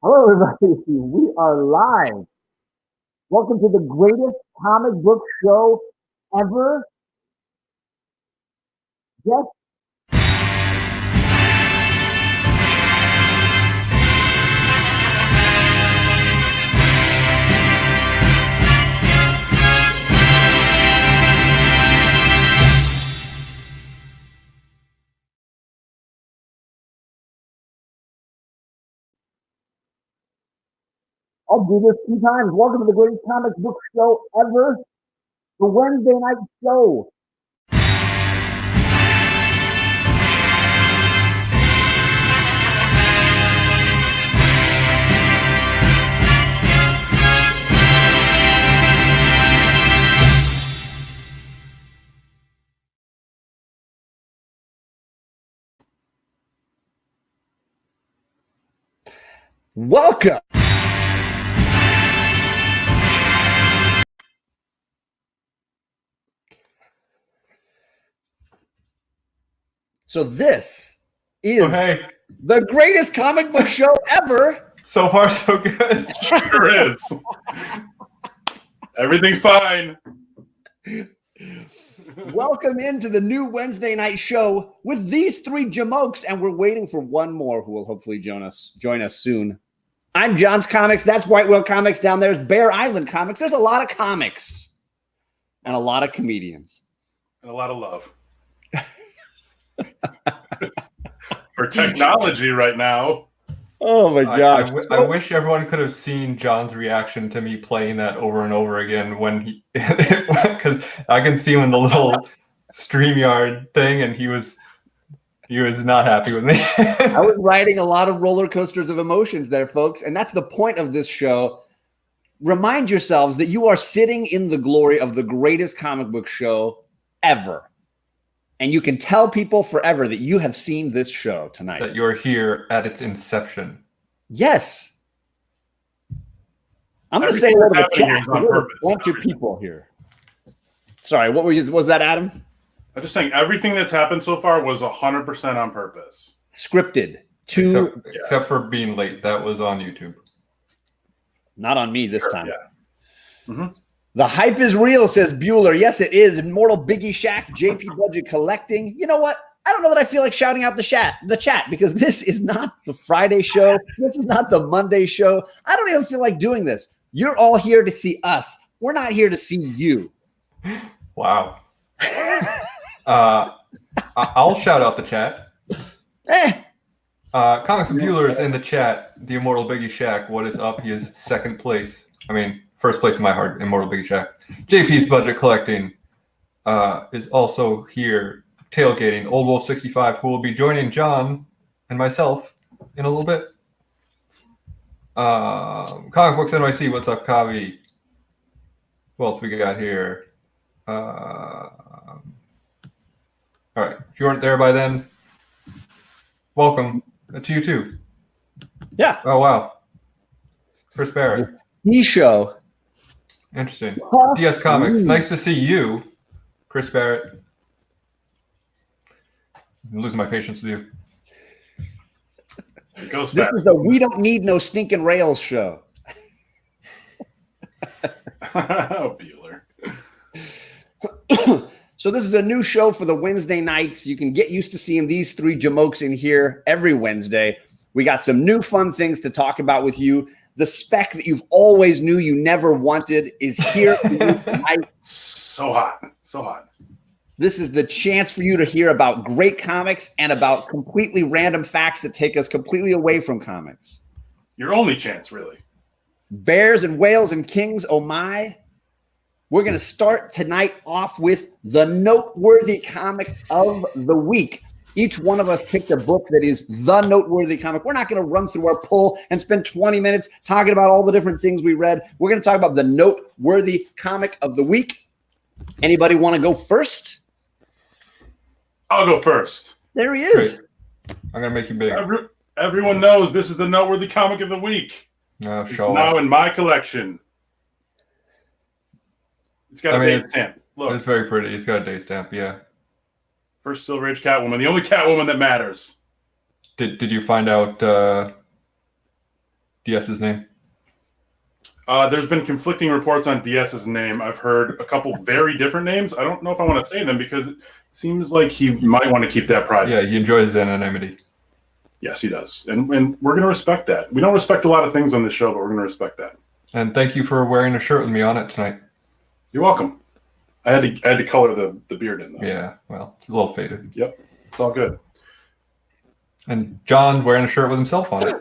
Hello, everybody. We are live. Welcome to the greatest comic book show ever. Yes. I'll do this 2 times. Welcome to the greatest comic book show ever. The Wednesday night show. Welcome. So this is the greatest comic book show ever. So far, so good. Sure is. Everything's fine. Welcome into the new Wednesday night show with these three jamokes, and we're waiting for one more who will hopefully join us soon. I'm John's Comics. That's White Whale Comics. Down there's Bear Island Comics. There's a lot of comics and a lot of comedians. And a lot of love. For technology right now. Oh my gosh. I wish everyone could have seen John's reaction to me playing that over and over again when he, because I can see him in the little StreamYard thing, and he was not happy with me. I was riding a lot of roller coasters of emotions there, folks, and that's the point of this show. Remind yourselves that you are sitting in the glory of the greatest comic book show ever. And you can tell people forever that you have seen this show tonight. That you're here at its inception. Yes. I'm going to say hello to the chat. There's a bunch of people here. Sorry, what was that, Adam? I'm just saying everything that's happened so far was 100% on purpose. Scripted. Except for being late. That was on YouTube. Not on me this time. Yeah. Mm-hmm. The hype is real, says Bueller. Yes, it is. Immortal Biggie Shack, JP Budget Collecting. You know what? I don't know that I feel like shouting out the chat because this is not the Friday show. This is not the Monday show. I don't even feel like doing this. You're all here to see us. We're not here to see you. Wow. I'll shout out the chat. Comics and Bueller is in the chat. The Immortal Biggie Shack. What is up? He is second place. First place in my heart, Immortal Biggie Shack. JP's Budget Collecting is also here tailgating. Old Wolf 65, who will be joining John and myself in a little bit. Comic Books NYC, what's up, Kavi? Who else we got here? All right, if you weren't there by then, welcome to you too. Yeah. Oh, wow. Chris Barrett. The show. Interesting. DS Comics. Nice to see you, Chris Barrett. I'm losing my patience with you. It goes this fast. is the We Don't Need No Stinking Rails show. Oh, Bueller. So this is a new show for the Wednesday nights. You can get used to seeing these three jamokes in here every Wednesday. We got some new fun things to talk about with you. The spec that you've always knew you never wanted is here for you tonight. So hot. So hot. This is the chance for you to hear about great comics and about completely random facts that take us completely away from comics. Your only chance, really. Bears and whales and kings, oh my. We're going to start tonight off with the Noteworthy Comic of the Week. Each one of us picked a book that is the noteworthy comic. We're not going to run through our poll and spend 20 minutes talking about all the different things we read. We're going to talk about the noteworthy comic of the week. Anybody want to go first? I'll go first. There he is. Great. I'm going to make you big. Everyone knows this is the noteworthy comic of the week. It's now in my collection. It's got a date stamp. Look. It's very pretty. It's got a date stamp, yeah. First Silver Age Catwoman, the only Catwoman that matters. Did you find out? Do DS's name? There's been conflicting reports on DS's name. I've heard a couple very different names. I don't know if I want to say them because it seems like he might want to keep that private. Yeah, he enjoys anonymity. Yes, he does. And we're going to respect that. We don't respect a lot of things on this show, but we're going to respect that. And thank you for wearing a shirt with me on it tonight. You're welcome. I had to color the beard in, though. Yeah, well, it's a little faded. Yep, it's all good. And John wearing a shirt with himself on it.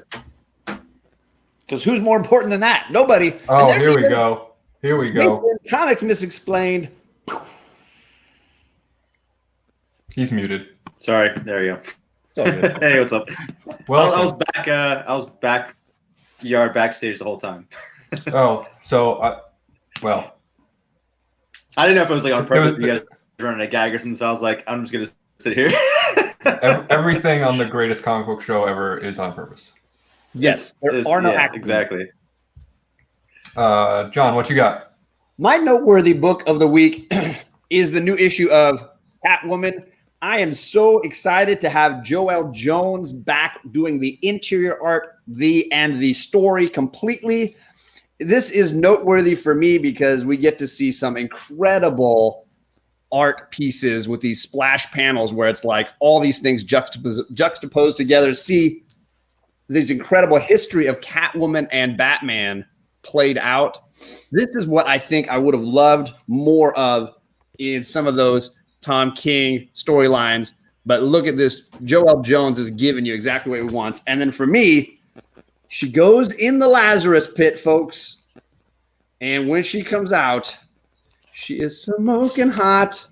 Because who's more important than that? Nobody. Oh, here we go. Here we go. Comics Misexplained. He's muted. Sorry, there you go. Hey, what's up? Well, I was backyard backstage the whole time. well, I didn't know if it was like on purpose. You guys were running a gag or something, so I was like, I'm just gonna sit here. everything on the greatest comic book show ever is on purpose. Yes, there are no actors. Exactly. John, what you got? My noteworthy book of the week is the new issue of Catwoman. I am so excited to have Joelle Jones back doing the interior art, and the story completely. This is noteworthy for me because we get to see some incredible art pieces with these splash panels where it's like all these things juxtaposed together. See this incredible history of Catwoman and Batman played out. This is what I think I would have loved more of in some of those Tom King storylines. But look at this. Joelle Jones is giving you exactly what he wants. And then for me, she goes in the Lazarus pit, folks. And when she comes out, she is smoking hot,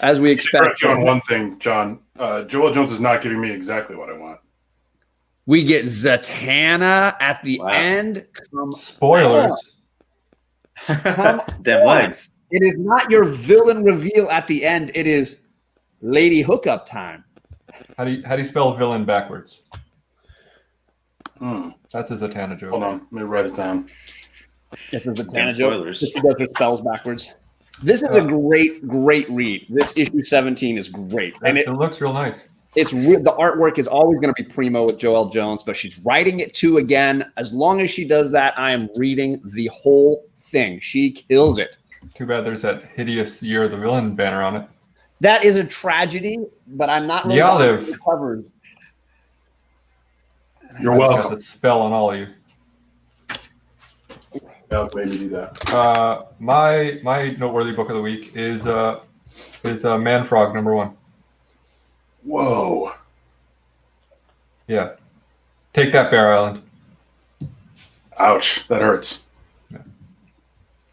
as we expect. Correct you on one thing, John. Joelle Jones is not giving me exactly what I want. We get Zatanna at the end. Spoilers. Damn legs. It is not your villain reveal at the end. It is lady hookup time. How do you spell villain backwards? That's a Zatanna joke. Hold on, let me write it down. This is Zatanna Spoilers. joke. She does her spells backwards. This is a great read. This issue 17 is great, and it looks real nice. It's the artwork is always going to be primo with Joelle Jones, but she's writing it too again. As long as she does that, I am reading the whole thing. She kills it. Too bad there's that hideous Year of the Villain banner on it. That is a tragedy, but I'm not really covers. You're welcome. Has a spell on all of you. That made me do that. My noteworthy book of the week is Man Frog #1. Whoa. Yeah. Take that, Bear Island. Ouch. That hurts. Yeah.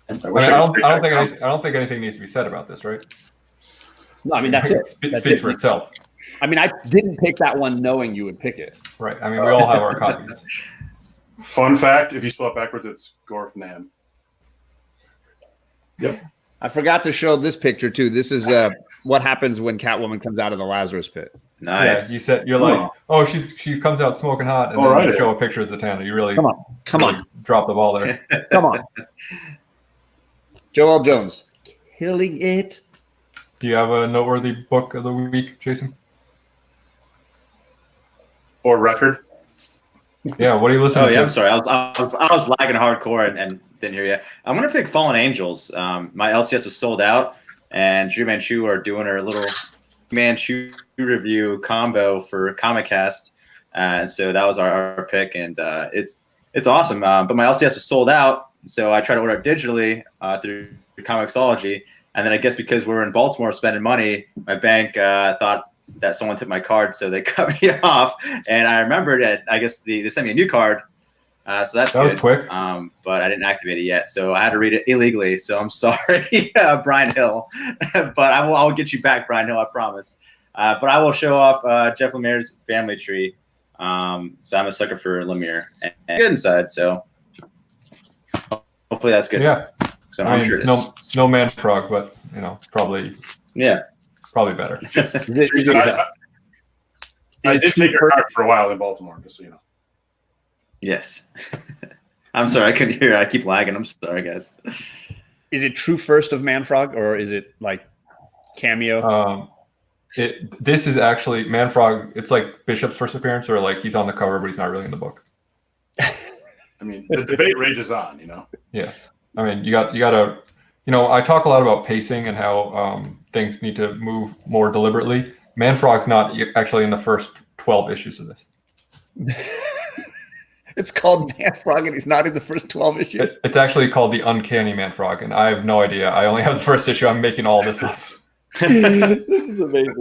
I don't think anything needs to be said about this, right? No, I mean that's it. It speaks for itself. I mean, I didn't pick that one knowing you would pick it. Right. I mean, we all have our copies. Fun fact: if you spell it backwards, it's Gorf Nan. Yep. I forgot to show this picture too. This is what happens when Catwoman comes out of the Lazarus pit. Nice. Yeah, you're like, oh, she comes out smoking hot, and then you show a picture of Zatanna. You really come on, drop the ball there. Come on, Joelle Jones, killing it. Do you have a noteworthy book of the week, Jason? Or record? Yeah. What are you listening to? Oh yeah, I'm sorry. I was lagging hardcore and didn't hear you. I'm gonna pick Fallen Angels. My LCS was sold out, and Drew Manchu are doing her little Manchu review combo for ComicCast. So that was our pick, and it's awesome. But my LCS was sold out, so I tried to order it digitally through Comixology, and then I guess because we were in Baltimore spending money, my bank thought that someone took my card, so they cut me off. And I remembered that I guess they sent me a new card. So that was quick. But I didn't activate it yet, so I had to read it illegally. So I'm sorry, Brian Hill. But I will get you back, Brian Hill, I promise. But I will show off Jeff Lemire's Family Tree. So I'm a sucker for Lemire and good inside. So hopefully that's good. Yeah. So I'm sure it is. No Man Frog, but probably better. I did take your card for a while in Baltimore, just so you know. Yes. I'm sorry, I couldn't hear. I keep lagging. I'm sorry, guys. Is it true first of Man Frog, or is it like cameo? This is actually Man Frog. It's like Bishop's first appearance, or like he's on the cover, but he's not really in the book. I mean, the debate rages on. Yeah, I mean, you got to, I talk a lot about pacing and how things need to move more deliberately. Man-Frog's not actually in the first 12 issues of this. It's called Man-Frog, and he's not in the first 12 issues. It's actually called The Uncanny Man-Frog, and I have no idea. I only have the first issue. I'm making all this up. This is amazing.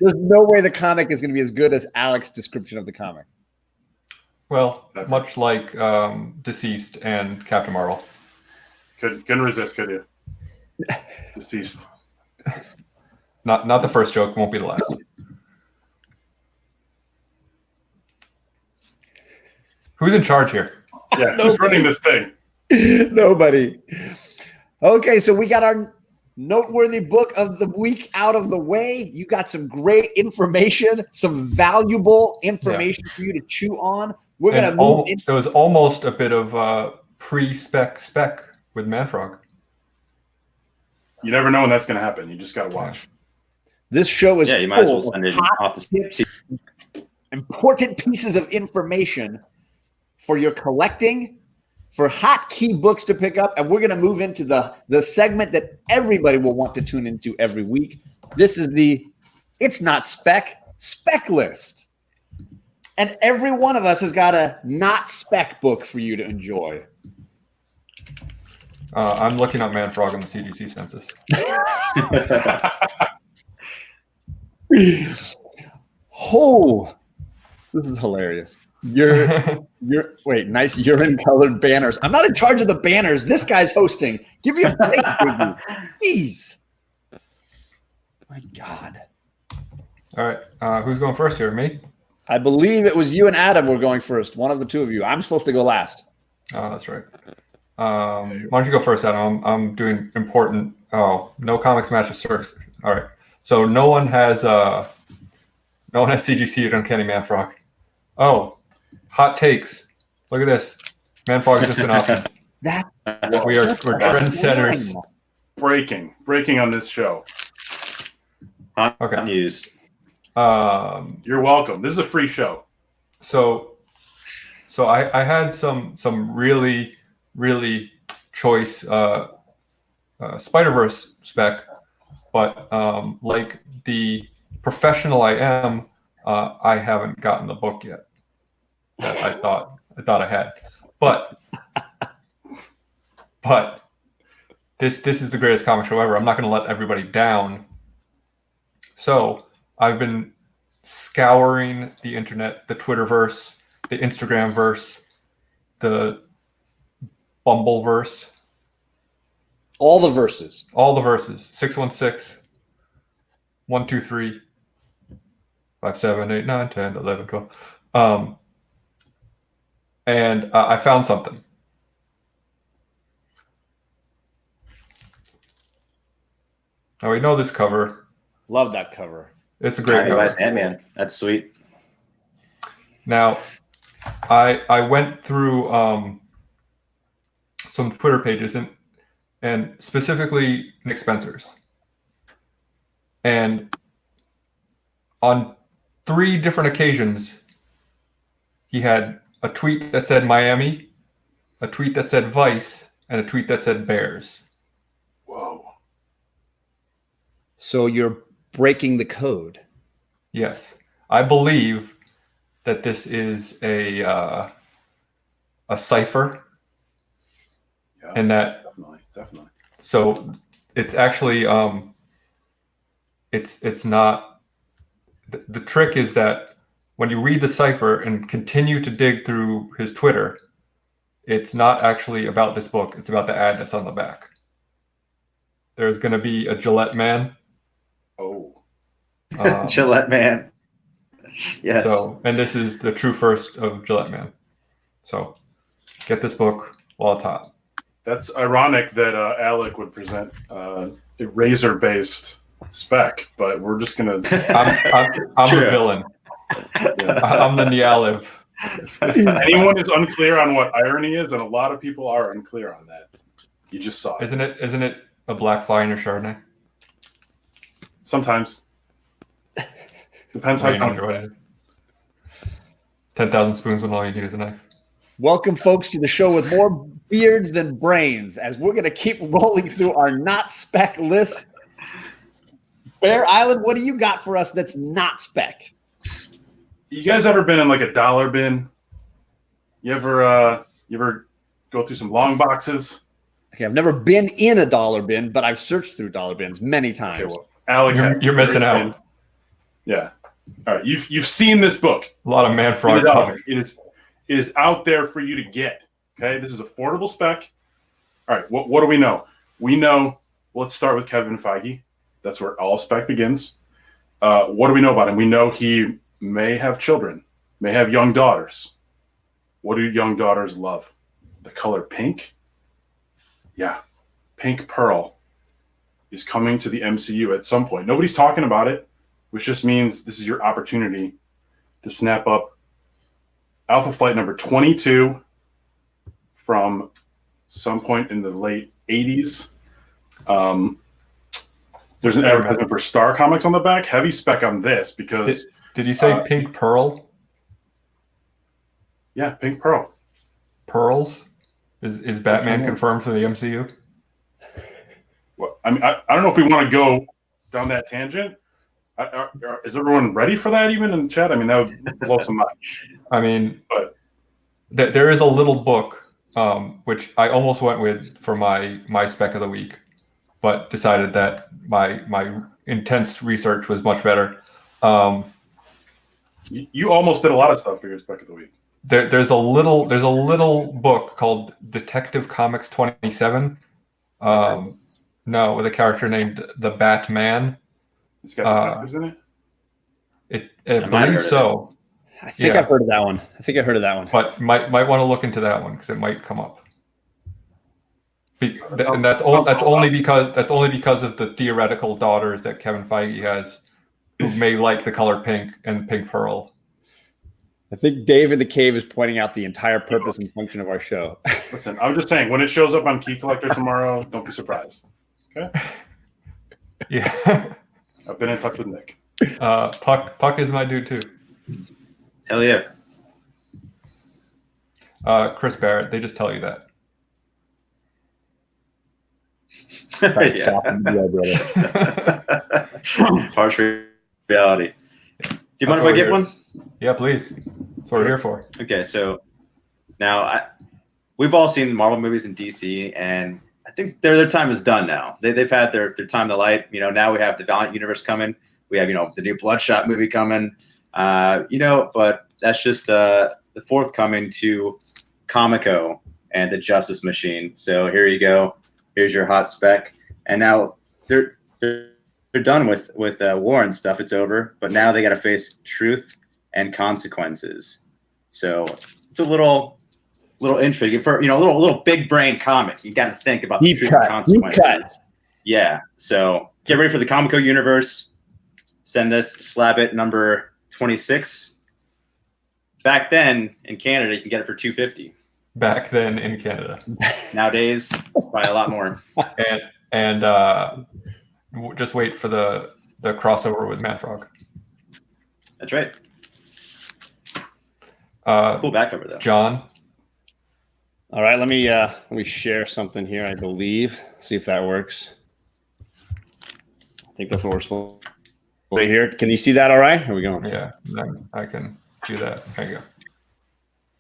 There's no way the comic is going to be as good as Alex's description of the comic. Well, much like Deceased and Captain Marvel. Couldn't resist, could you? Deceased. Not the first joke, won't be the last. Who's in charge here? Yeah, who's running this thing? Nobody. Okay, so we got our noteworthy book of the week out of the way. You got some great information, some valuable information for you to chew on. We're going to move It was almost a bit of pre-spec with Man-Frog. You never know when that's going to happen. You just got to watch. This show is you might as well send it off the tips, important pieces of information for your collecting, for hot key books to pick up, and we're going to move into the segment that everybody will want to tune into every week. This is the It's Not Spec list. And every one of us has got a not spec book for you to enjoy. I'm looking up Man-Frog in the CDC census. Oh, this is hilarious. Wait, nice urine colored banners. I'm not in charge of the banners. This guy's hosting. Give me a break, Biggie. Jeez. My God. All right. Who's going first here? Me? I believe it was you and Adam were going first. One of the two of you. I'm supposed to go last. Oh, that's right. Why don't you go first, Adam? I'm doing important. Oh, no comics matches first. All right. So no one has CGC at Uncanny Man-Frog. Oh, hot takes. Look at this. Man-Frog has just been awesome. We're trendsetters. Breaking on this show. Okay. News. You're welcome. This is a free show. So I had some really choice Spider-Verse spec, but like the professional I am, I haven't gotten the book yet that I thought I had. But this is the greatest comic show ever. I'm not going to let everybody down. So I've been scouring the internet, the Twitterverse, the Instagramverse, the Bumbleverse. All the verses. 616, 123, 5, 7, 8, 9, 10, 11, 12. And I found something. Now we know this cover. Love that cover. It's a great cover. Ant-Man. That's sweet. Now, I went through some Twitter pages and specifically Nick Spencer's. And on 3 different occasions, he had a tweet that said Miami, a tweet that said Vice, and a tweet that said Bears. Whoa. So you're breaking the code. Yes. I believe that this is a cipher. Yeah, and that definitely. So it's actually it's not the trick is that when you read the cipher and continue to dig through his Twitter, it's not actually about this book. It's about the ad that's on the back. There's going to be a Gillette Man. Oh. Gillette Man. Yes. So, and this is the true first of Gillette Man. So get this book while it's hot. That's ironic that Alec would present a razor-based spec, but we're just going to... I'm a villain. Yeah. I'm the Nialev. If anyone is unclear on what irony is, and a lot of people are unclear on that, you just saw it. Isn't it a black fly in your Chardonnay? Sometimes. Depends how comfortable. 10,000 spoons when all you need is a knife. Welcome, folks, to the show with more beards than brains, as we're going to keep rolling through our not spec list. Bear Island, what do you got for us that's not spec? You guys ever been in like a dollar bin? You ever go through some long boxes? Okay, I've never been in a dollar bin, but I've searched through dollar bins many times. Okay, well, Alec, You're missing out. Yeah. All right, you've seen this book. A lot of man frog talk. It is out there for you to get. Okay, this is affordable spec. All right, what do we know? We know. Let's start with Kevin Feige. That's where all spec begins. What do we know about him? We know he may have children, may have young daughters. What do young daughters love? The color pink. Yeah, Pink Pearl is coming to the MCU at some point. Nobody's talking about it, which just means this is your opportunity to snap up Alpha Flight number 22 from some point in the late 80s. There's an advertisement for Star Comics on the back. Heavy spec on this because... Did you say Pink Pearl? Yeah, Pink Pearl. Pearls? Is Batman confirmed for the MCU? Well, I mean, I don't know if we want to go down that tangent. Is everyone ready for that even in the chat? I mean, that would blow some mind. I mean, but there is a little book, which I almost went with for my spec of the week, but decided that my intense research was much better. You almost did a lot of stuff for your spec of the week. There's a little book called Detective Comics 27. No, with a character named the Batman. It's got detectives in it. I believe so. I think I've heard of that one. But might want to look into that one because it might come up. And that's only because of the theoretical daughters that Kevin Feige has, who may like the color pink and Pink Pearl. I think Dave in the Cave is pointing out the entire purpose and function of our show. Listen, I'm just saying, when it shows up on Key Collector tomorrow, don't be surprised. Okay? Yeah. I've been in touch with Nick. Puck is my dude too. Hell yeah. Chris Barrett, they just tell you that. Harsh reality. Do you mind if I give one? Yeah, please. That's what we're here for. Okay, so now we've all seen Marvel movies in DC, and I think their time is done now. They've had their time to light. Now we have the Valiant Universe coming. We have the new Bloodshot movie coming. But that's just the forthcoming to Comico and the Justice Machine. So here you go. Here's your hot spec. And now they're done with war and stuff. It's over. But now they got to face truth and consequences. So it's a little intrigue for a little big brain comic. You got to think about the truth and consequences. Yeah. So get ready for the Comico universe. Send this slab it number 26. Back then in Canada, you can get it for $250. Back then in Canada. Nowadays, probably a lot more. And just wait for the crossover with Manfrog. That's right. Cool back cover though. John. All right, let me share something here. I believe. See if that works. I think that's what we're supposed to do right here. Can you see that? All right. Here we go. Yeah, I can do that. There you go.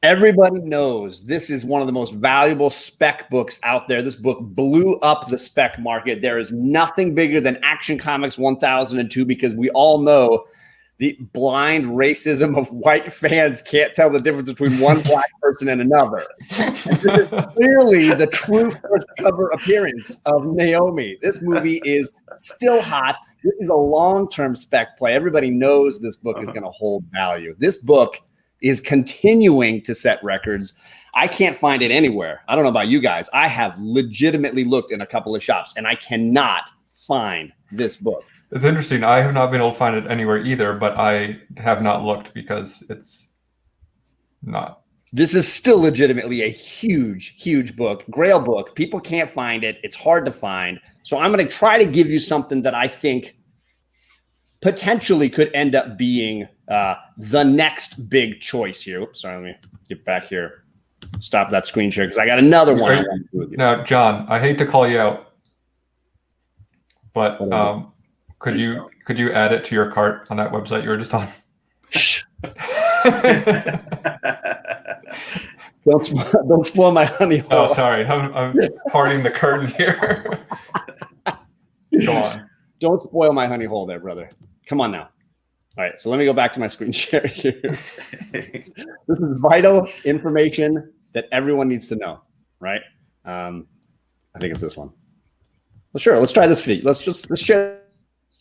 Everybody knows this is one of the most valuable spec books out there. This book blew up the spec market. There is nothing bigger than Action Comics 1002 because we all know the blind racism of white fans can't tell the difference between one black person and another. And this is clearly the true first cover appearance of Naomi. This movie is still hot. This is a long-term spec play. Everybody knows this book is going to hold value. This book is continuing to set records. I can't find it anywhere. I don't know about you guys. I have legitimately looked in a couple of shops and I cannot find this book. It's interesting. I have not been able to find it anywhere either, but I have not looked because it's not. This is still legitimately a huge, huge book, Grail book. People can't find it. It's hard to find. So I'm going to try to give you something that I think potentially could end up being the next big choice here. Oops, sorry, let me get back here. stop that screen share because I got another one I want to do with you. Now, John, I hate to call you out, but could you add it to your cart on that website you were just on? Don't spoil my honey hole. Oh, sorry. I'm parting the curtain here. Go on. Don't spoil my honey hole there, brother. Come on now. All right, so let me go back to my screen share here. This is vital information that everyone needs to know, right? I think it's this one. Well, sure, let's try this feed. Let's share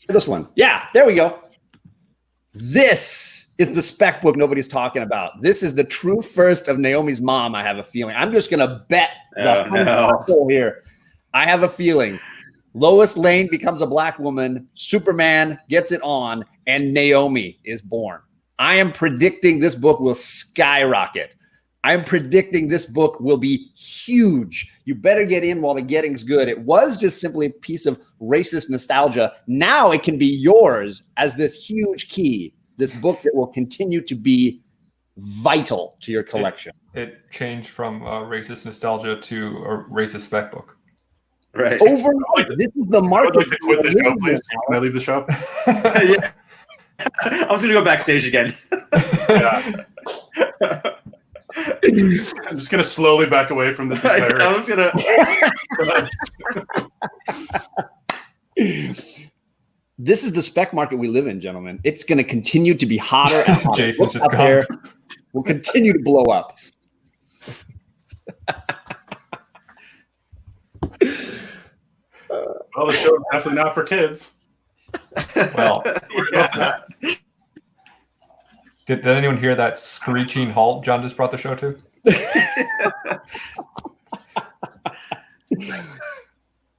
this one. Yeah, there we go. This is the spec book nobody's talking about. This is the true first of Naomi's mom, I have a feeling. I'm just going to bet the here. I have a feeling Lois Lane becomes a black woman, Superman gets it on, and Naomi is born. I am predicting this book will skyrocket. I am predicting this book will be huge. You better get in while the getting's good. It was just simply a piece of racist nostalgia. Now it can be yours as this huge key, this book that will continue to be vital to your collection. It changed from racist nostalgia to a racist spec book. Right. Overnight, this is the market. I'd like to quit the show, please. Can I leave the show? Yeah. I was going to go backstage again. Yeah. I'm just going to slowly back away from this entire... I was going to... This is the spec market we live in, gentlemen. It's going to continue to be hotter and hotter. Jason's just gone. There will continue to blow up. Well, the show is definitely not for kids. Well, yeah. Did anyone hear that screeching halt John just brought the show to?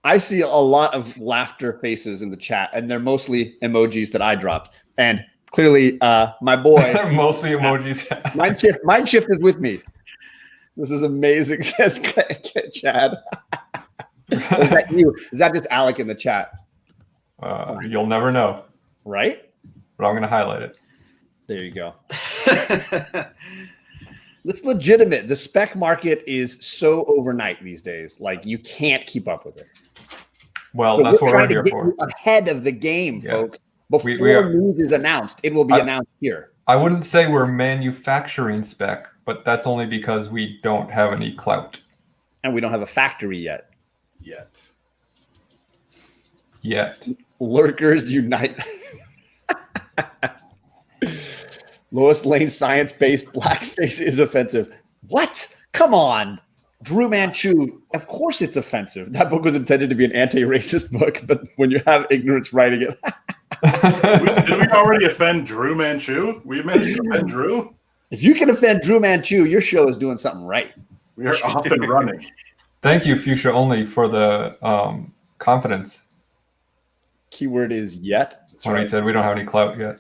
I see a lot of laughter faces in the chat, and they're mostly emojis that I dropped. And clearly, my boy... Mostly emojis. Mind shift is with me. This is amazing, says Chad. Is that you? Is that just Alec in the chat? You'll never know. Right? But I'm going to highlight it. There you go. It's legitimate. The spec market is so overnight these days. Like, you can't keep up with it. Well, so that's what we're here here for. Ahead of the game, folks. Before we news is announced, it will be announced here. I wouldn't say we're manufacturing spec, but that's only because we don't have any clout. And we don't have a factory yet. Yet. Lurkers unite. Lois Lane science-based blackface is offensive. What? Come on. Drew Manchu, of course it's offensive. That book was intended to be an anti-racist book, but when you have ignorance writing it. Did we already offend Drew Manchu? We managed to offend Drew? If you can offend Drew Manchu, your show is doing something right. We are off and running. Thank you, Fuchsia Only, for the confidence. Keyword is yet. That's when I said we don't have any clout yet.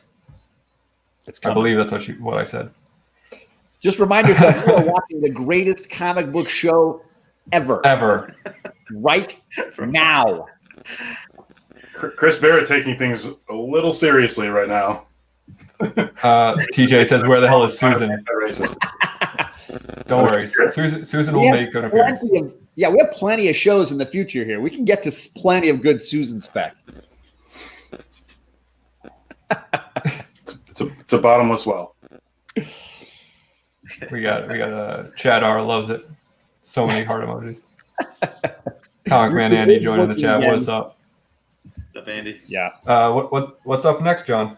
I believe that's what I said. Just remind yourself, you are watching the greatest comic book show ever. Right now. Chris Barrett taking things a little seriously right now. TJ says, where the hell is Susan? Don't worry. Susan will make an appearance. We have plenty of shows in the future here. We can get to plenty of good Susan spec. It's a bottomless well. We got a Chad R loves it. So many heart emojis. Comic Man Andy joining the chat. What's up? What's up, Andy? Yeah. What's up next, John?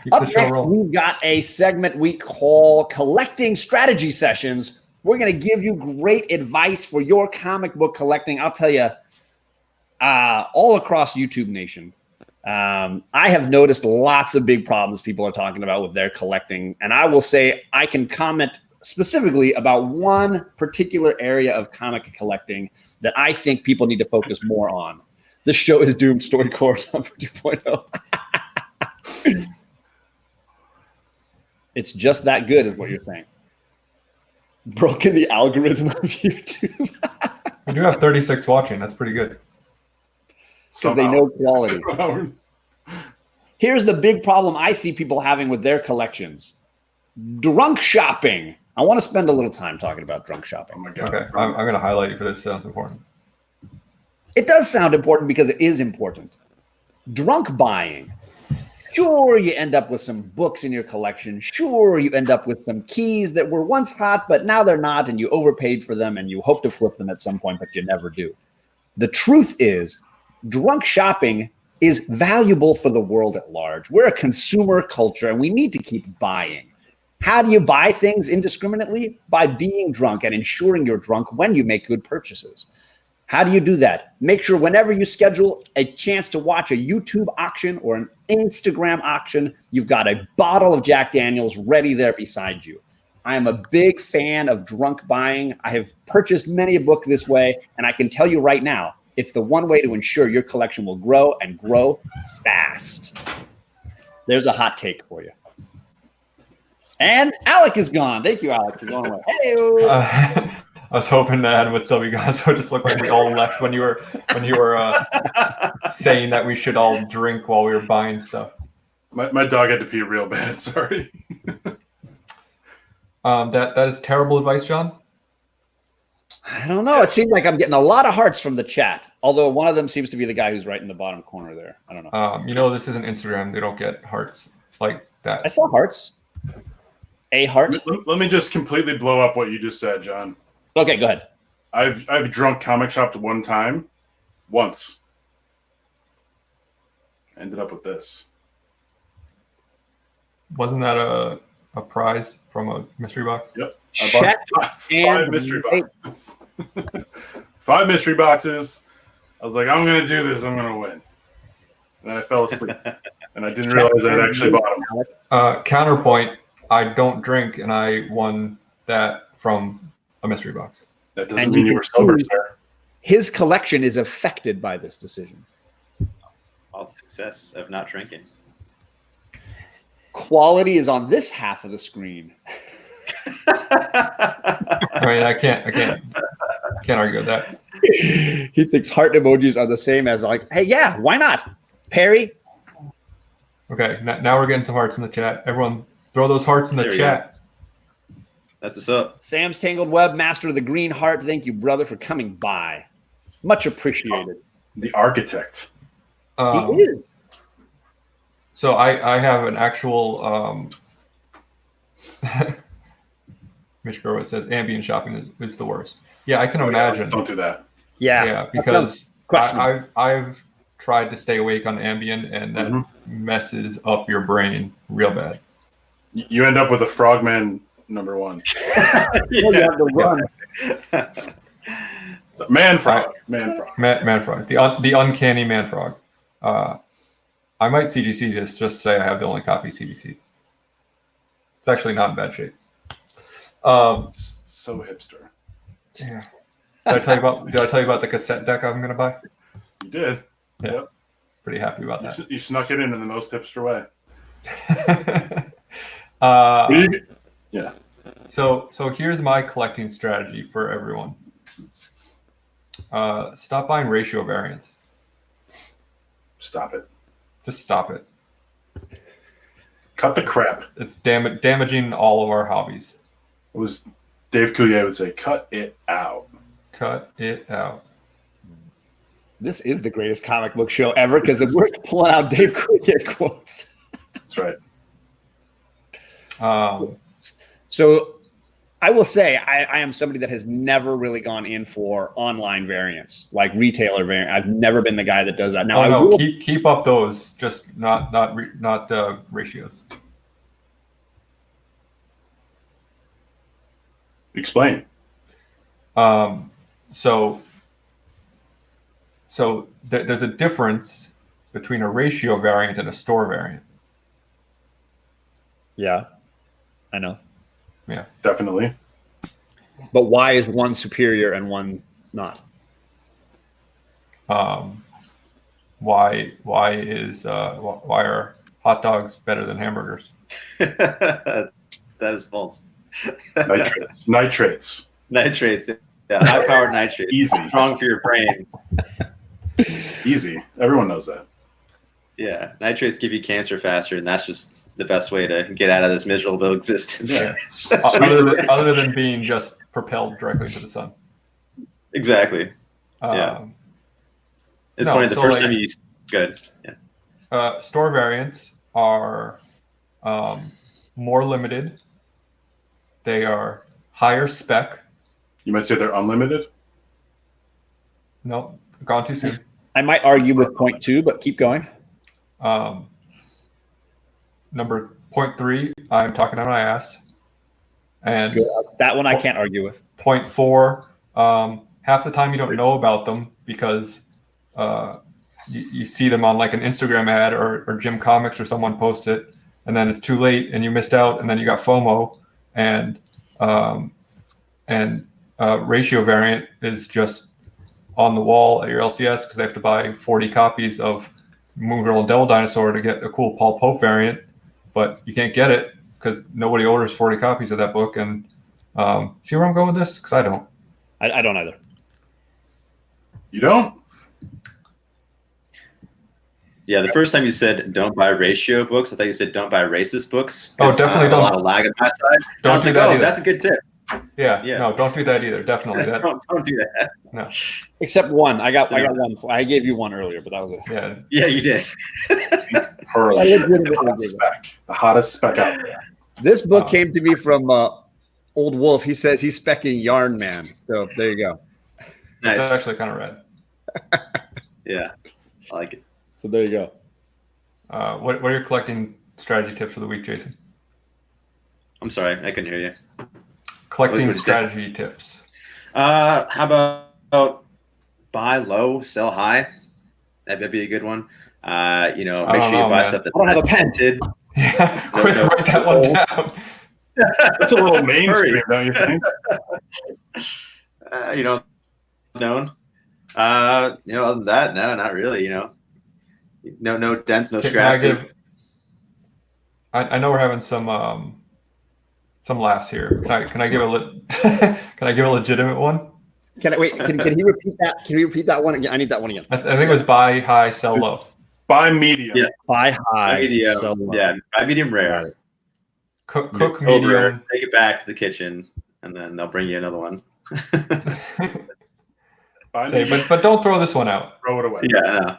Keep Up the show next, rolling. we've got a segment we call Collecting Strategy Sessions. We're going to give you great advice for your comic book collecting. I'll tell you, all across YouTube Nation, I have noticed lots of big problems people are talking about with their collecting. And I will say I can comment specifically about one particular area of comic collecting that I think people need to focus more on. This show is doomed. StoryCorps number 2.0. It's just that good is what you're saying. Broken the algorithm of YouTube. We do have 36 watching. That's pretty good. Because they know quality. Here's the big problem I see people having with their collections. Drunk shopping. I want to spend a little time talking about drunk Oh shopping. my god. Okay, I'm going to highlight you for this. Sounds important. It does sound important because it is important. Drunk buying. Sure, you end up with some books in your collection. Sure, you end up with some keys that were once hot, but now they're not, and you overpaid for them, and you hope to flip them at some point, but you never do. The truth is, drunk shopping is valuable for the world at large. We're a consumer culture, and we need to keep buying. How do you buy things indiscriminately? By being drunk and ensuring you're drunk when you make good purchases. How do you do that? Make sure whenever you schedule a chance to watch a YouTube auction or an Instagram auction, you've got a bottle of Jack Daniels ready there beside you. I am a big fan of drunk buying. I have purchased many a book this way, and I can tell you right now, it's the one way to ensure your collection will grow and grow fast. There's a hot take for you. And Alec is gone. Thank you, Alec, for going away. Hey. I was hoping that Adam would still be gone, so it just looked like we all left when you were saying that we should all drink while we were buying stuff. My dog had to pee real bad. Sorry. That is terrible advice, John. I don't know. It seemed like I'm getting a lot of hearts from the chat, although one of them seems to be the guy who's right in the bottom corner there. I don't know. This isn't Instagram. They don't get hearts like that. I saw hearts. A heart. Let me just completely blow up what you just said, John. Okay, go ahead. I've drunk comic shopped once. Ended up with this. Wasn't that a prize from a mystery box? Yep. Check I bought five mystery boxes. 5 mystery boxes. I was like, I'm gonna do this. I'm gonna win. And I fell asleep, and I didn't realize I'd actually bought them. Counterpoint: I don't drink, and I won that from a mystery box. That doesn't mean you were sober, sir. His collection is affected by this decision. All the success of not drinking. Quality is on this half of the screen. I mean, I can't argue with that. He thinks heart emojis are the same as like, hey, yeah, why not? Perry. Okay, now we're getting some hearts in the chat. Everyone, throw those hearts in the chat. That's what's up. Sam's Tangled Web, master of the green heart. Thank you, brother, for coming by. Much appreciated. The architect. He is. So I have an actual Mitch Gerwitz says ambient shopping is the worst. Yeah, I can imagine. Don't do that. Yeah, because I've tried to stay awake on ambient, and that messes up your brain real bad. You end up with a frogman number 1. You have to run. So, man frog. Man frog. The uncanny man frog. I might CGC just say I have the only copy CGC. It's actually not in bad shape. So hipster. Yeah. Did I tell you about the cassette deck I'm gonna buy? You did. Yeah. Yep. Pretty happy about that. You snuck it in the most hipster way. Yeah. So here's my collecting strategy for everyone. Stop buying ratio variants. Stop it. Just stop it. Cut the crap. It's damaging all of our hobbies. It was Dave Coulier would say, cut it out. Cut it out. This is the greatest comic book show ever because we're pulling out Dave Coulier quotes. That's right. So I will say I am somebody that has never really gone in for online variants, like retailer variant. I've never been the guy that does that. Now, keep up those, just not ratios. Explain. So there's a difference between a ratio variant and a store variant. Yeah, I know. Yeah, definitely. But why is one superior and one not? Why are hot dogs better than hamburgers? That is false. Nitrates. Yeah, high-powered nitrates. Easy. Strong for your brain. Easy. Everyone knows that. Yeah, nitrates give you cancer faster, and that's just the best way to get out of this miserable existence. Yeah. other than being just propelled directly to the sun. Exactly. Yeah. It's funny. The first time you good. Yeah. Store variants are more limited. They are higher spec. You might say they're unlimited. No, gone too soon. I might argue with point 2, but keep going. Number 0.3, I'm talking out my ass. And that one I can't argue with. 0.4, half the time you don't know about them because you see them on like an Instagram ad or Gym Comics or someone posts it, and then it's too late and you missed out, and then you got FOMO. And ratio variant is just on the wall at your LCS because they have to buy 40 copies of Moon Girl and Devil Dinosaur to get a cool Paul Pope variant, but you can't get it because nobody orders 40 copies of that book. And see where I'm going with this? Because I don't. I don't either. You don't? Yeah, the first time you said don't buy ratio books, I thought you said don't buy racist books. Oh, definitely don't. A lot of lag on my side. Don't do that either. That's a good tip. Yeah. Yeah. No, don't do that either. Definitely. Don't do that. No. Except one. I got one. I gave you one earlier, but that was it. Yeah. Yeah, you did. The hottest spec out there. This book came to me from Old Wolf. He says he's specking Yarn Man. So there you go. Nice. That's actually kind of rad. Yeah, I like it. So there you go. What are your collecting strategy tips for the week, Jason? I'm sorry, I couldn't hear you. Collecting strategy tips. How about buy low, sell high? That'd be a good one. Make sure you buy stuff that's not patented. Yeah, quick, write that one down. That's a little mainstream, don't you think? Known. Other than that, no, not really. No dents, no scratch. I know we're having some laughs here. Can I give a legitimate one? Can he repeat that? Can we repeat that one again? I need that one again. I think it was buy high, sell low. Buy medium. Yeah. Buy high, medium. sell low. Yeah, buy medium rare. Cook medium. Take it back to the kitchen, and then they'll bring you another one. But don't throw this one out. Throw it away. Yeah.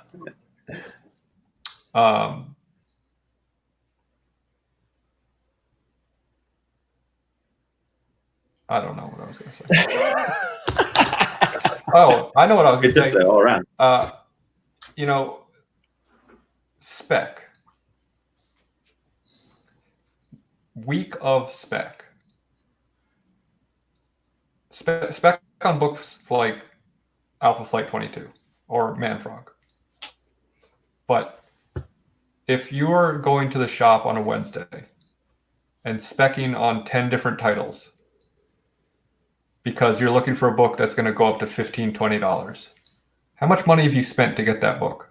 I don't know what I was going to say. Oh, I know what I was going to say. All around. Spec. Week of spec. Spec on books like Alpha Flight 22 or Manfrog. But if you're going to the shop on a Wednesday and speccing on 10 different titles because you're looking for a book that's going to go up to $15, $20, how much money have you spent to get that book?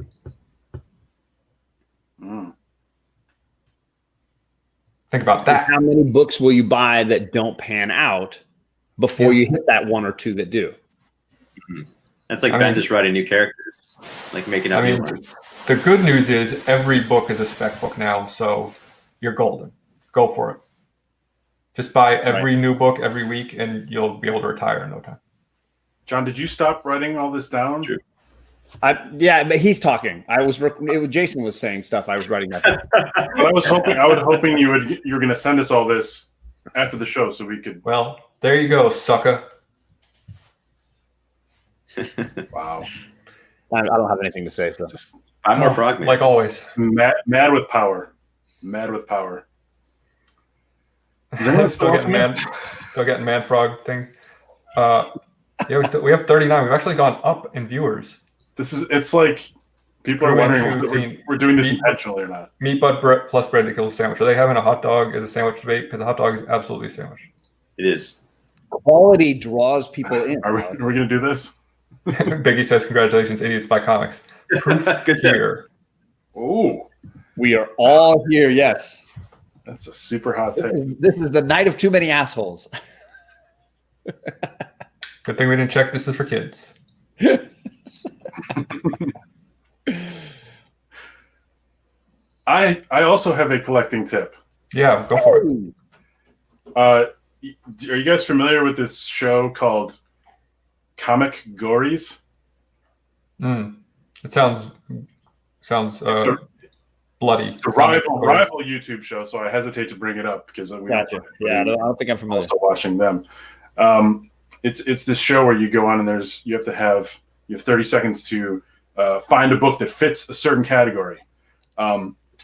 Think about that. How many books will you buy that don't pan out before you hit that one or two that do? That's like Bendis writing new characters, like making up new ones. The good news is every book is a spec book now, so you're golden. Go for it. Just buy every new book every week, and you'll be able to retire in no time. John, did you stop writing all this down? True. Yeah, but he's talking. Jason was saying stuff. I was writing that down. But I was hoping you were going to send us all this after the show so we could. Well, there you go, sucker. Wow. I don't have anything to say. So Just buy more frogmen. Like always. Mad with power. Mad with power. Still getting man frog things. We have 39. We've actually gone up in viewers. It's like people are wondering if we're doing this intentionally or not. Meat butt plus bread to kill a sandwich. Are they having a hot dog as a sandwich debate? Because a hot dog is absolutely a sandwich. It is. Quality draws people in. Are we going to do this? Biggie says, "Congratulations, idiots buy comics." Proof Good here. Oh, We are all here. Yes. that's a super hot take. This is the night of too many assholes. Good thing we didn't check. This is for kids. I also have a collecting tip. Yeah, go for it. Are you guys familiar with this show called Comic Gories? It sounds bloody. It's a rival YouTube show, so I hesitate to bring it up because we Gotcha. Yeah, I don't think I'm familiar. Also watching them. It's this show where you go on and you have 30 seconds to find a book that fits a certain category.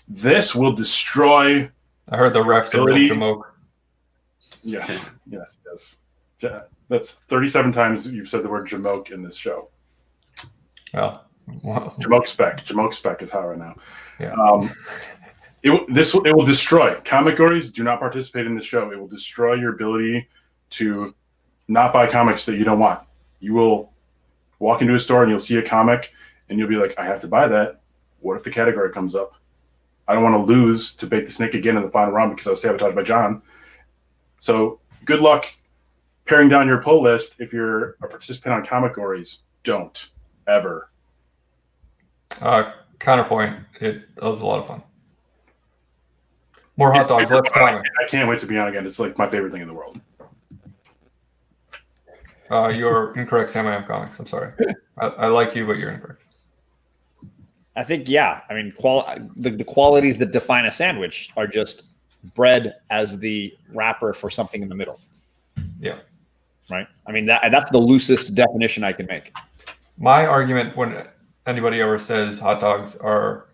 This will destroy. I heard the refs are real jamoke. Yes. That's 37 times you've said the word jamoke in this show. Well, wow. Jamoke spec is hot right now. Yeah. It will destroy. Comic gories do not participate in this show. It will destroy your ability to not buy comics that you don't want. You will walk into a store and you'll see a comic and you'll be like, I have to buy that. What if the category comes up? I don't want to lose to Bake the Snake again in the final round because I was sabotaged by John. So good luck paring down your pull list if you're a participant on comic gories. Don't ever. Counterpoint, it was a lot of fun. More hot dogs, less comic. I can't wait to be on again. It's like my favorite thing in the world. You're incorrect, Sam. I am comics. I'm sorry. I like you, but you're incorrect. I think, yeah. I mean, the qualities that define a sandwich are just bread as the wrapper for something in the middle. Yeah. Right? I mean, that's the loosest definition I can make. My argument when anybody ever says hot dogs are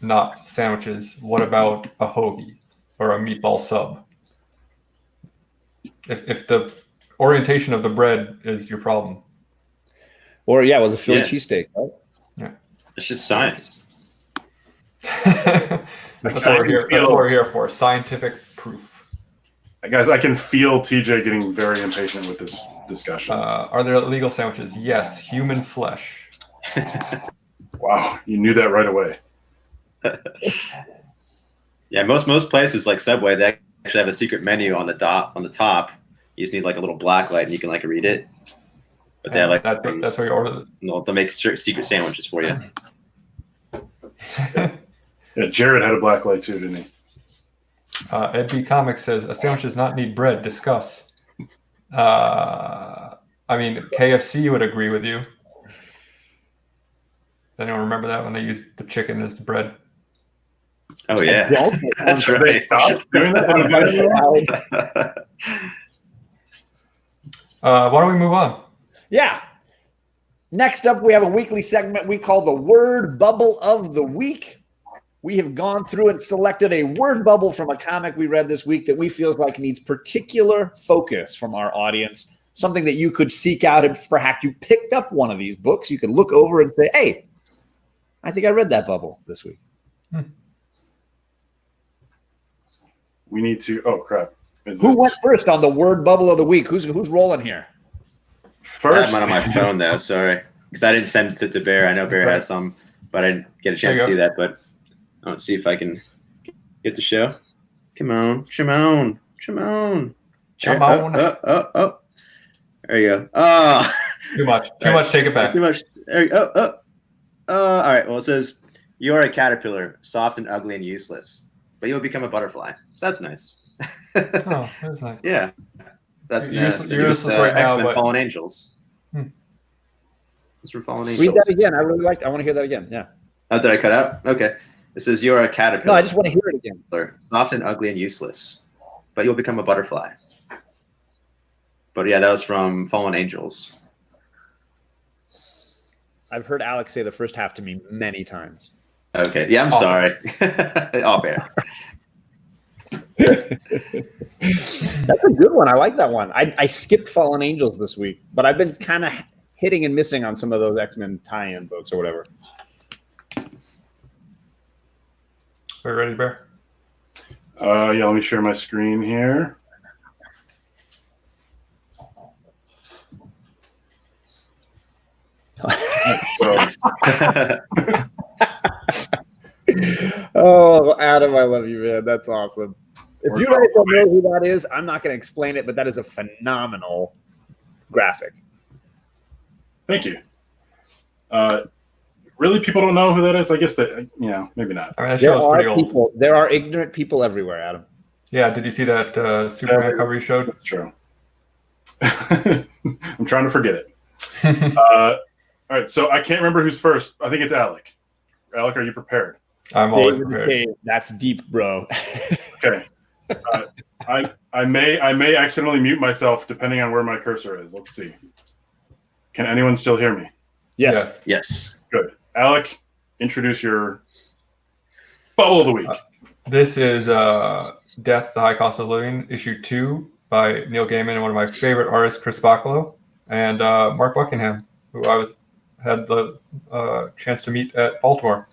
not sandwiches, what about a hoagie or a meatball sub? If the orientation of the bread is your problem. Or, yeah, with a Philly cheesesteak, right? Yeah. It's just science. That's what we're here for. Scientific proof. Guys, I can feel TJ getting very impatient with this discussion. Are there illegal sandwiches? Yes. Human flesh. Wow, you knew that right away. Yeah, most places like Subway, they actually have a secret menu on the top. You just need like a little black light and you can like read it. But they have like that's where you order it. They'll make secret sandwiches for you. Yeah, Jared had a black light too, didn't he? Ed B. Comics says a sandwich does not need bread. Discuss. I mean, KFC would agree with you. Does anyone remember that when they used the chicken as the bread? Oh yeah, that's right. They stopped doing that. Why don't we move on? Yeah. Next up, we have a weekly segment we call the Word Bubble of the Week. We have gone through and selected a word bubble from a comic we read this week that we feel like needs particular focus from our audience, something that you could seek out if perhaps you picked up one of these books. You could look over and say, hey, I think I read that bubble this week. We need to. Oh crap! Who went first on the word bubble of the week? Who's rolling here? First, I'm on my phone though. Sorry, because I didn't send it to Bear. I know Bear has some, but I didn't get a chance to do that. But let's see if I can get the show. Come on, Shimon. Oh. There you go. Oh, too much. Take it back. Too much. There you go. All right. Well, it says you are a caterpillar, soft and ugly and useless, but you'll become a butterfly. So that's nice. Oh, that's nice. Yeah. That's you're useless right now, X-Men but Fallen Angels. It's from Fallen Angels. Read that again. I want to hear that again. Yeah. Oh, did I cut out? Okay. It says you're a caterpillar. No, I just want to hear it again. Soft and ugly and useless, but you'll become a butterfly. But yeah, that was from Fallen Angels. I've heard Alex say the first half to me many times. Okay. Yeah, I'm sorry. Off air. That's a good one. I like that one. I skipped Fallen Angels this week, but I've been kind of hitting and missing on some of those X-Men tie-in books or whatever. Are you ready, Bear? Yeah, let me share my screen here. Oh, Adam, I love you, man. That's awesome. If you guys don't know who that is, I'm not going to explain it, but that is a phenomenal graphic. Thank you. Really, people don't know who that is. I guess that maybe not. I mean, that show's pretty old. There are ignorant people everywhere, Adam. Yeah, did you see that Superman cover you showed? That's true. I'm trying to forget it. All right, so I can't remember who's first. I think it's Alec. Alec, are you prepared? I'm always prepared. That's deep, bro. Okay. I may accidentally mute myself depending on where my cursor is. Let's see. Can anyone still hear me? Yes. Yes. Good. Alec, introduce your bubble of the week. This is Death, the High Cost of Living, issue 2 by Neil Gaiman and one of my favorite artists, Chris Bacalo, and Mark Buckingham, who I had the chance to meet at Baltimore.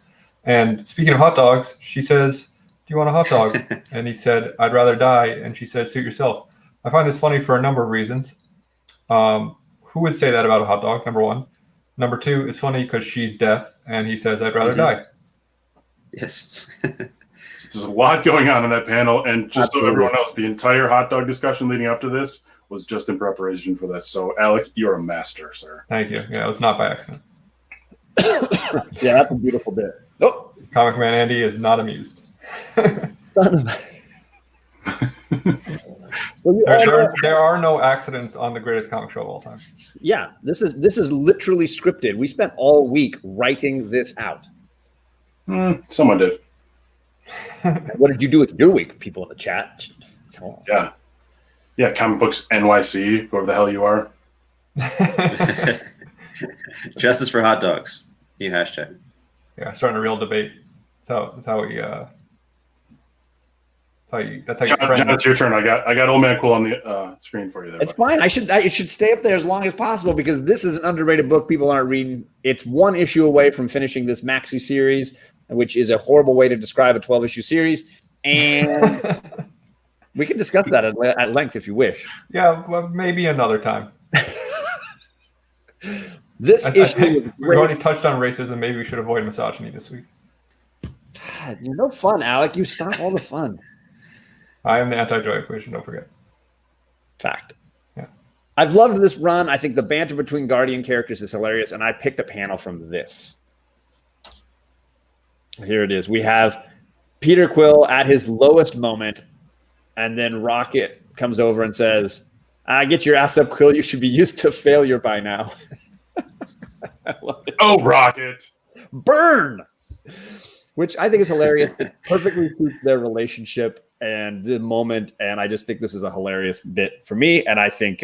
And speaking of hot dogs, she says, "Do you want a hot dog?" And he said, "I'd rather die." And she says, "Suit yourself." I find this funny for a number of reasons. Who would say that about a hot dog? Number one. Number two, it's funny because she's death, and he says, "I'd rather die." Yes. There's a lot going on in that panel, and just so everyone knows, the entire hot dog discussion leading up to this was just in preparation for this. So, Alec, you're a master, sir. Thank you. Yeah, it was not by accident. Yeah, that's a beautiful bit. Oh, Comic Man Andy is not amused. son of There are no accidents on the greatest comic show of all time. Yeah, this is literally scripted. We spent all week writing this out. Someone did. What did you do with your week, people in the chat? Come on. Yeah, Comic Books NYC, whoever the hell you are. Justice for hot dogs. New hashtag. Yeah, starting a real debate. That's how you John, it's your turn. I got Old Man Cool on the screen for you there. It's fine. It should stay up there as long as possible because this is an underrated book people aren't reading. It's one issue away from finishing this maxi series, which is a horrible way to describe a 12-issue series. And we can discuss that at length if you wish. Yeah, well, maybe another time. This issue we already touched on racism. Maybe we should avoid misogyny this week. God, you're no fun, Alec. You stop all the fun. I am the anti-joy equation, don't forget. Fact. Yeah. I've loved this run. I think the banter between Guardian characters is hilarious, and I picked a panel from this. Here it is. We have Peter Quill at his lowest moment, and then Rocket comes over and says, "Get your ass up, Quill. You should be used to failure by now." Oh, Rocket. Burn! Which I think is hilarious. It perfectly suits their relationship and the moment, and I just think this is a hilarious bit for me, and I think,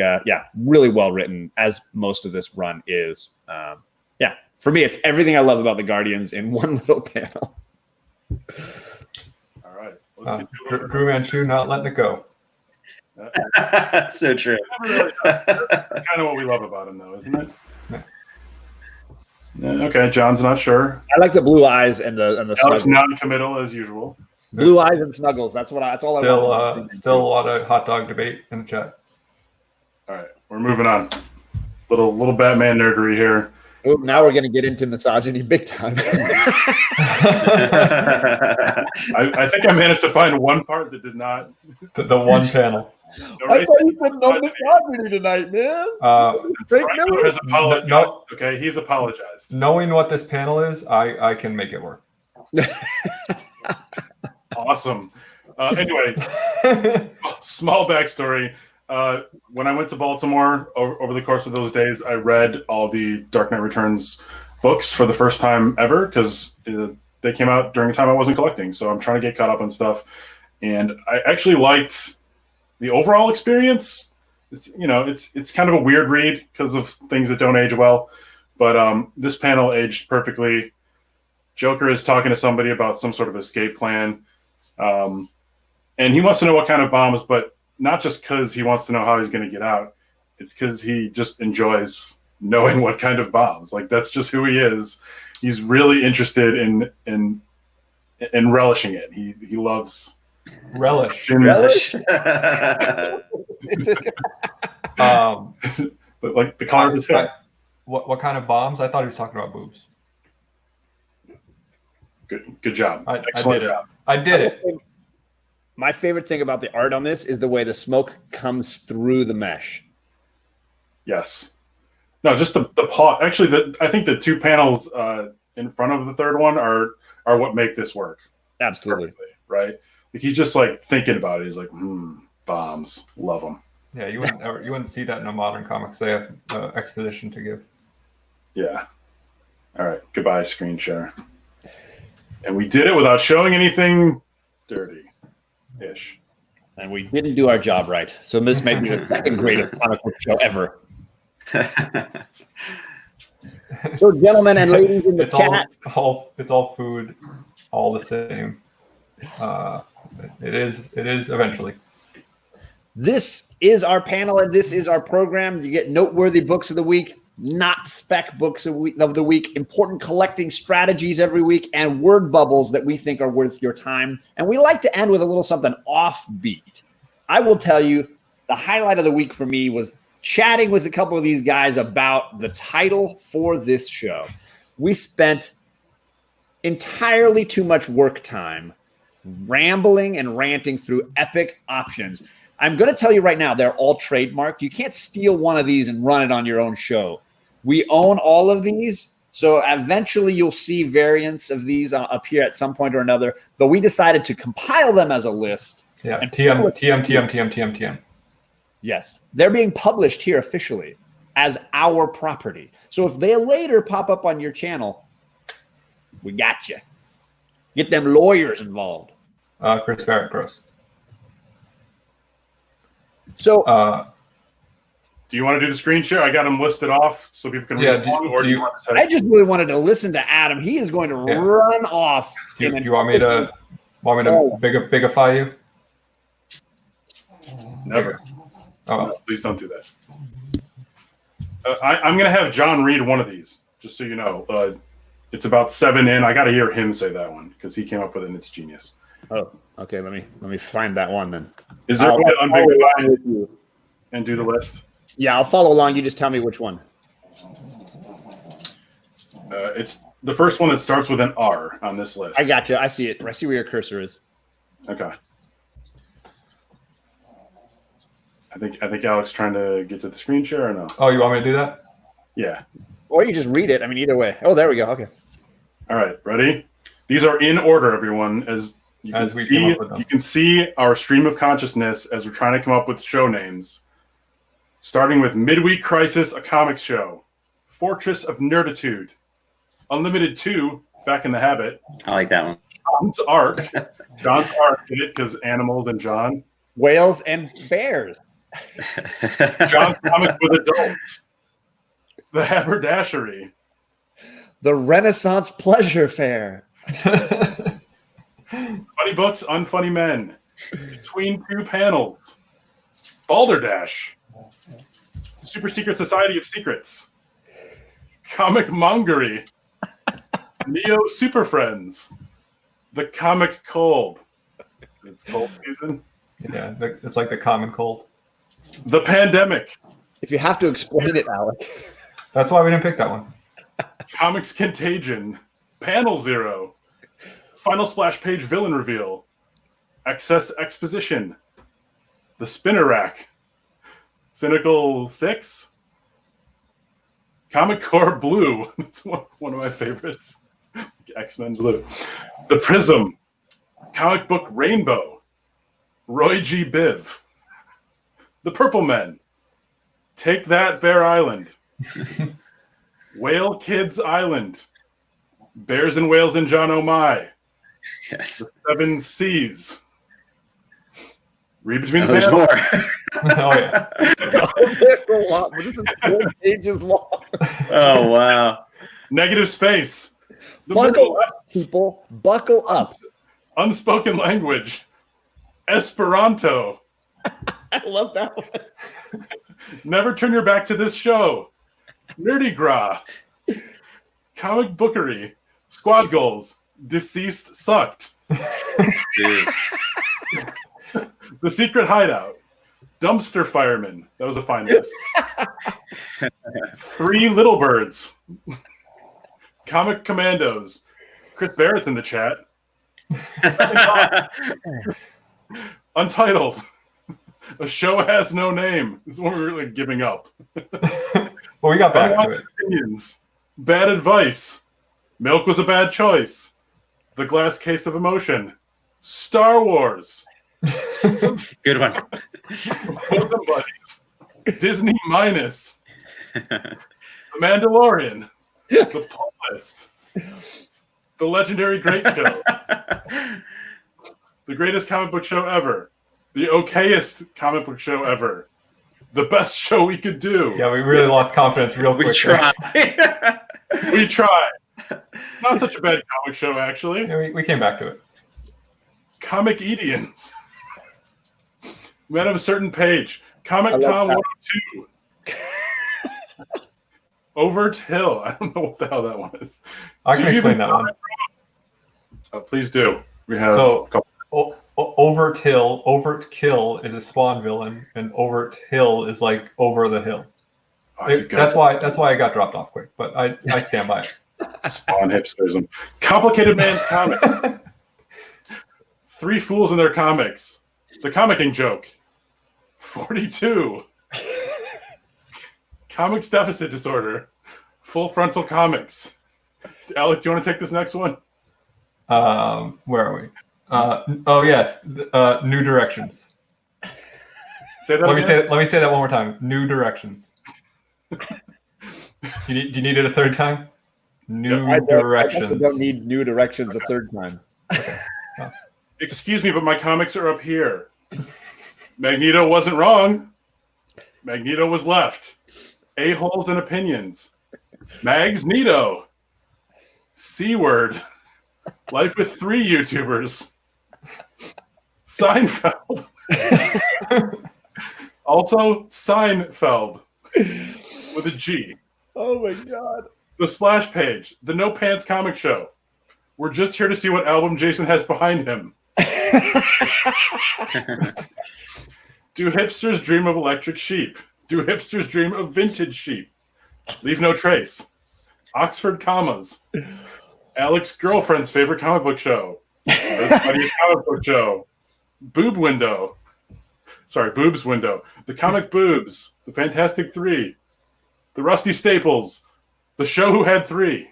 really well written, as most of this run is. For me, it's everything I love about the Guardians in one little panel. All right. Let's get Drew Manchu not letting it go. That's so true. That's kind of what we love about him, though, isn't it? Yeah, okay, John's not sure. I like the blue eyes and the Alex snuggles. non-committal as usual. Blue eyes and snuggles. That's all I want. Still a lot of hot dog debate in the chat. All right, we're moving on. Little Batman nerdery here. Oh, now we're going to get into misogyny big time. I think I managed to find one part that did not. The one panel. I thought you said no misogyny tonight, man. Frank Miller has apologized. Okay, he's apologized. Knowing what this panel is, I can make it work. Awesome. Anyway, small backstory. When I went to Baltimore over the course of those days, I read all the Dark Knight Returns books for the first time ever because they came out during a time I wasn't collecting. So I'm trying to get caught up on stuff. And I actually liked the overall experience. It's kind of a weird read because of things that don't age well. But this panel aged perfectly. Joker is talking to somebody about some sort of escape plan. And he wants to know what kind of bombs, but not just because he wants to know how he's going to get out. It's because he just enjoys knowing what kind of bombs. Like, that's just who he is. He's really interested in relishing it. He loves relish. But like the color of his hair. What kind of bombs? I thought he was talking about boobs. Good job. Excellent job. I did it. My favorite thing about the art on this is the way the smoke comes through the mesh. Yes. No, just the paw. Actually, I think the two panels in front of the third one are what make this work. Absolutely. Perfectly, right? Like he's just like thinking about it. He's like, bombs, love them. Yeah, you wouldn't see that in a modern comics. They have exposition to give. Yeah. All right. Goodbye, screen share. And we did it without showing anything dirty-ish. And we didn't do our job right. So this may be the second greatest comic book show ever. So, gentlemen and ladies in the chat, it's all food, all the same. It is eventually. this is our panel and this is our program. You get noteworthy books of the week, not spec books of the week, important collecting strategies every week, and word bubbles that we think are worth your time. And we like to end with a little something offbeat. I will tell you, the highlight of the week for me was chatting with a couple of these guys about the title for this show. We spent entirely too much work time rambling and ranting through epic options. I'm going to tell you right now, they're all trademarked. You can't steal one of these and run it on your own show. We own all of these, so eventually you'll see variants of these up here at some point or another, but we decided to compile them as a list. Yeah, TM. Yes, they're being published here officially as our property. So if they later pop up on your channel, we got you. Get them lawyers involved. Chris Barrett Gross. So, do you want to do the screen share? I got them listed off so people can read along, or do you want to set I just really wanted to listen to Adam. He is going to run off. Do you want me to bigify you? Never. Oh, No, please don't do that. I'm going to have John read one of these, just so you know. It's about 7 in. I got to hear him say that one because he came up with it and it's genius. Oh, okay. Let me find that one then. Is there a way to follow unbig along with you. and do the list? Yeah, I'll follow along. You just tell me which one. It's the first one that starts with an R on this list. I got you. I see it. I see where your cursor is. Okay. I think Alex trying to get to the screen share or no? Oh, you want me to do that? Yeah. Or you just read it. I mean, either way. Oh, there we go. Okay. All right. Ready? These are in order, everyone. As you can we see, came up with them. you can see our stream of consciousness as we're trying to come up with show names. Starting with Midweek Crisis, a comics show. Fortress of Nerditude. Unlimited 2, Back in the Habit. I like that one. John's Ark. John's Ark did it because animals and John. Whales and bears. John's Comics with Adults. The Haberdashery. The Renaissance Pleasure Fair. Funny Books, Unfunny Men. Between Two Panels. Balderdash. Super Secret Society of Secrets. Comic Mongery. Neo Super Friends. The Comic Cold. It's cold season. Yeah, it's like the common cold. The Pandemic. If you have to explain it, Alec. That's why we didn't pick that one. Comics Contagion. Panel Zero. Final Splash Page Villain Reveal. Excess Exposition. The Spinner Rack. Cynical 6. Comic Core Blue. That's one of my favorites. X-Men Blue. The Prism. Comic Book Rainbow. Roy G. Biv. The Purple Men. Take That, Bear Island. Whale Kids Island. Bears and Whales and John O'Mai. Yes. The 7 Seas. Read between the There's panels. more. Oh yeah. There's a lot, but this is 4 pages long. Oh, wow. Negative Space. The Buckle Middle up, West. people. Buckle up. Unspoken Language. Esperanto. I love that one. Never Turn Your Back to This Show. Nerdy Gras. Comic Bookery. Squad Goals. Deceased Sucked. Dude. The Secret Hideout. Dumpster Fireman. That was a fine list. 3 Little Birds. Comic Commandos. Chris Barrett's in the chat. Untitled. A Show Has No Name. This is one we're really giving up. Well, we got back to it. Opinions. Bad Advice. Milk was a bad choice. The Glass Case of Emotion. Star Wars. Good one. Bosom Buddies. Disney Minus. The Mandalorian. The Pull List. The Legendary Great Show. The greatest comic book show ever. The okayest comic book show ever. The best show we could do. Yeah, we really lost confidence real quick. We tried. We tried. Not such a bad comic show, actually. Yeah, we came back to it. Comic Edians. Men of a Certain Page. Comic love Tom that. 102. Overt Hill. I don't know what the hell that one is. I Do can you explain even- that one. Oh, please do. We have So- a couple. Overt Kill is a Spawn villain, and Overt Hill is like over the hill. Oh, you That's guys- why I got dropped off quick, but I stand by it. Spawn hipsterism. Complicated Man's Comic. Three Fools in Their Comics. The Comicking Joke. 42. Comics Deficit Disorder. Full Frontal Comics. Alex, do you want to take this next one? Where are we? Oh yes, New Directions. Say that Let me again? say that one more time. New Directions. Do you need it a third time? New I Directions. don't need New Directions a third time. Excuse me, but my comics are up here. Magneto wasn't wrong. Magneto was left. A-holes and opinions. Mags Nito. C-word. Life with 3 YouTubers. Seinfeld. Also Seinfeld with a G. Oh my god. The Splash Page. The No Pants Comic Show. We're just here to see what album Jason has behind him. Do hipsters dream of electric sheep? Do hipsters dream of vintage sheep? Leave no trace. Oxford Commas. Alex's girlfriend's favorite comic book show. Everybody's comic book show. Boob Window. Sorry, Boobs Window. The Comic Boobs. The Fantastic Three. The Rusty Staples. The Show Who Had 3.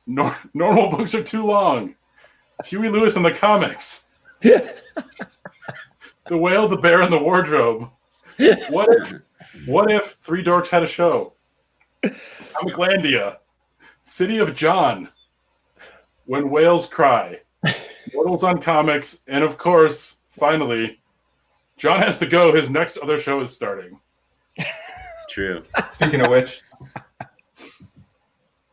Normal books are too long. Huey Lewis and the Comics. The Whale, the Bear, and the Wardrobe. What if Three Dorks had a show? Comiclandia. City of John. When Whales Cry. Mortals on Comics. And of course, finally, John Has to Go. His next other show is starting. True. Speaking of which,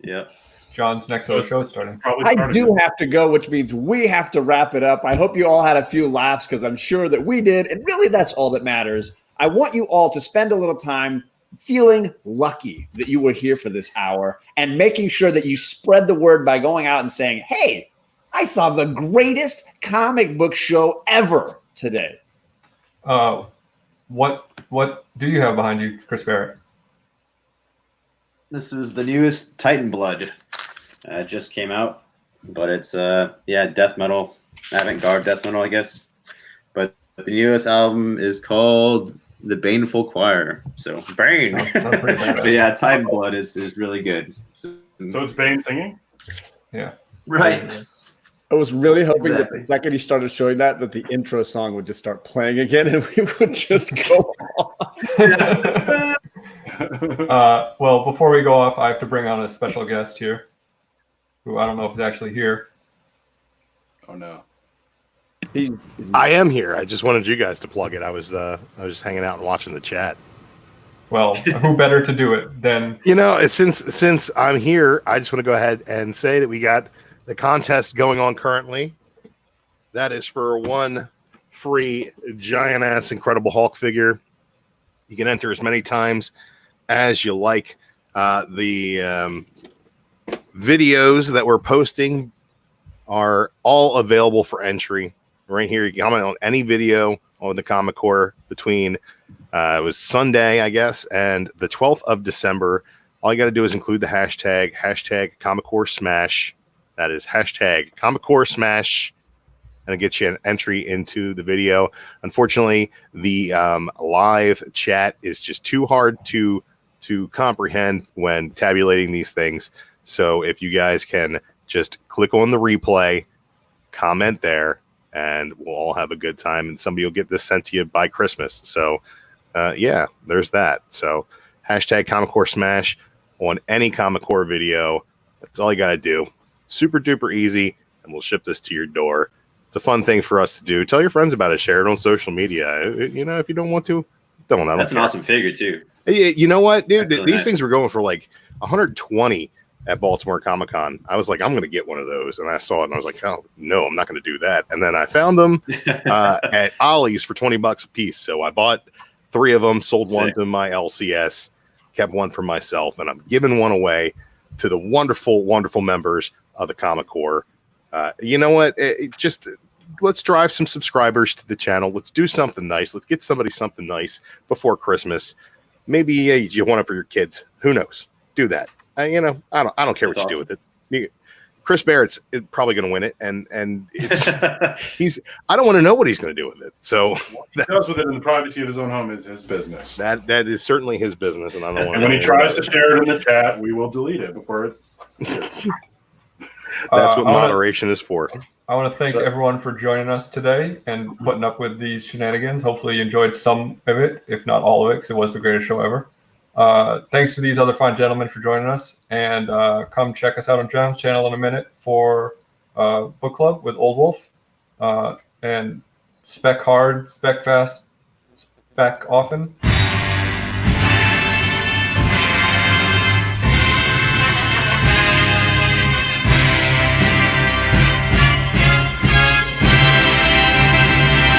Yep. John's next other show is starting. Probably I starting. do have to go, which means we have to wrap it up. I hope you all had a few laughs because I'm sure that we did. And really, that's all that matters. I want you all to spend a little time feeling lucky that you were here for this hour and making sure that you spread the word by going out and saying, hey, I saw the greatest comic book show ever today. What do you have behind you, Chris Barrett? This is the newest Titan Blood. Just came out, but it's death metal, avant-garde death metal, I guess. But the newest album is called The Baneful Choir. So Bane. That's pretty bad. But yeah, Titan Blood is really good. So So it's Bane singing? Yeah. right. I was really hoping that Exactly. the second he started showing that the intro song would just start playing again and we would just go off. Well, before we go off, I have to bring on a special guest here, who I don't know if is actually here. Oh, no. He's I am here. I just wanted you guys to plug it. I was just hanging out and watching the chat. Well, who better to do it than You know, since I'm here, I just want to go ahead and say that we got the contest going on currently. That is for one free giant ass Incredible Hulk figure. You can enter as many times as you like. The videos that we're posting are all available for entry. Right here, you can comment on any video on the Comic Core between it was Sunday, I guess, and the 12th of December. All you got to do is include the hashtag Comic Core Smash. That is hashtag Comic Core Smash, and it gets you an entry into the video. Unfortunately, the live chat is just too hard to comprehend when tabulating these things. So if you guys can just click on the replay, comment there, and we'll all have a good time. And somebody will get this sent to you by Christmas. So yeah, there's that. So hashtag Comic Core Smash on any Comic Core video. That's all you got to do. Super duper easy, and we'll ship this to your door. It's a fun thing for us to do. Tell your friends about it. Share it on social media. You know, if you don't want to, don't. That's an awesome figure too. You know what, dude? Really These nice. things were going for like 120 at Baltimore Comic Con. I was like, I'm going to get one of those. And I saw it and I was like, oh, no, I'm not going to do that. And then I found them at Ollie's for $20 a piece. So I bought 3 of them, sold one to my LCS, kept one for myself, and I'm giving one away to the wonderful, wonderful members of the Comic Core. You know what? Just let's drive some subscribers to the channel. Let's do something nice. Let's get somebody something nice before Christmas. Maybe you want it for your kids. Who knows? Do that. You know, I don't care what you do with it. Chris Barrett's probably going to win it, and it's, I don't want to know what he's going to do with it. So what he does with it in the privacy of his own home is his business. That is certainly his business, and I don't want. And when he tries to share it in the chat, we will delete it before it. That's what moderation is for. I want to thank everyone for joining us today and putting up with these shenanigans. Hopefully you enjoyed some of it, if not all of it, because it was the greatest show ever. Thanks to these other fine gentlemen for joining us. And come check us out on John's channel in a minute for book club with Old Wolf. And spec hard, spec fast, spec often.